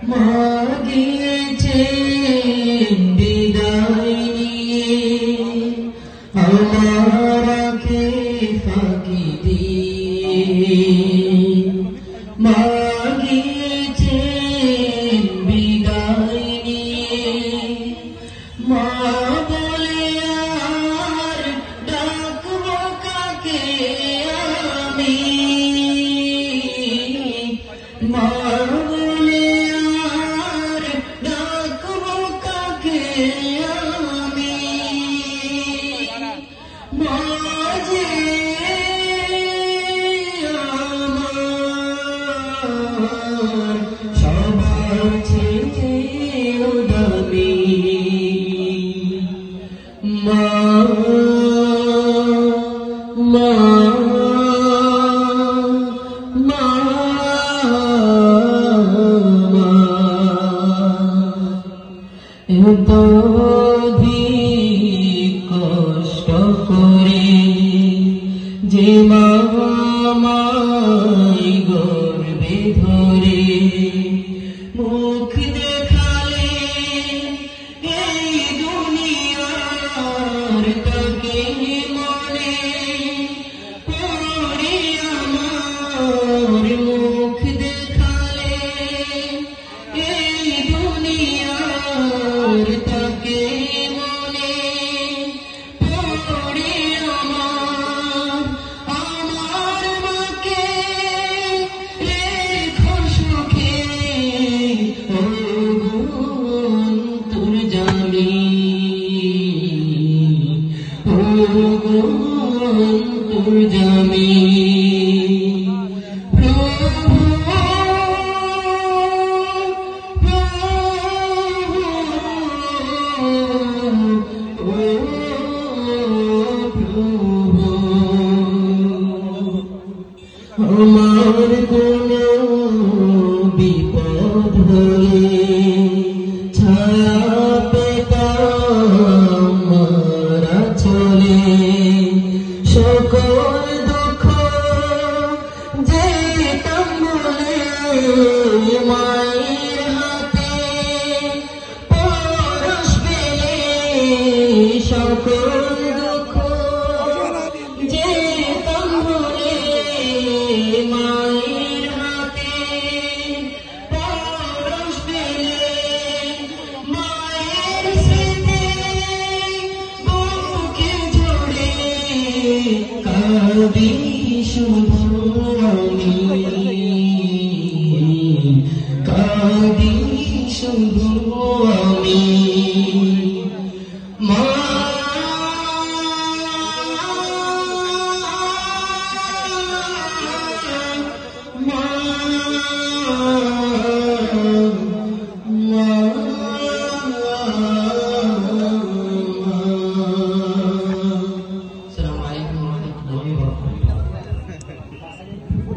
মা গিয়েছেন বিদায় নিয়ে আমাকে ফাঁকি দিয়ে মা গিয়েছেন বিদায় নিয়ে মা বলে আর ডাকবো কাকে আমি মা বলে আর ডাকবো কাকে আমি মা যে আমার সবার চেয়ে দামি মা মা মা এত কষ্ট করে যে মা আমায় গর্ভে ধরে মুখ দেখালে এই দুনিয়ার তাকে মনে পড়ে আমার মুখ দেখালে এই দুনিয়ার তাকে মনে পড়ে আমার মাকে রেখো সুখে ও তোর জানি ও তোর জানি আমার কোনো বিপদ হলে ছায়া পেতাম মারা চলে সকল দুঃখ যেতাম বলে মায়ের হাতে পরশ পেলে সকল দুঃখ যেতাম বলে মায়ের হাতে পরশ পেলে মায়ের স্মৃতি বুকে জড়ে কাঁদি শুধু আমি কাঁদি শুধু আমি মা মা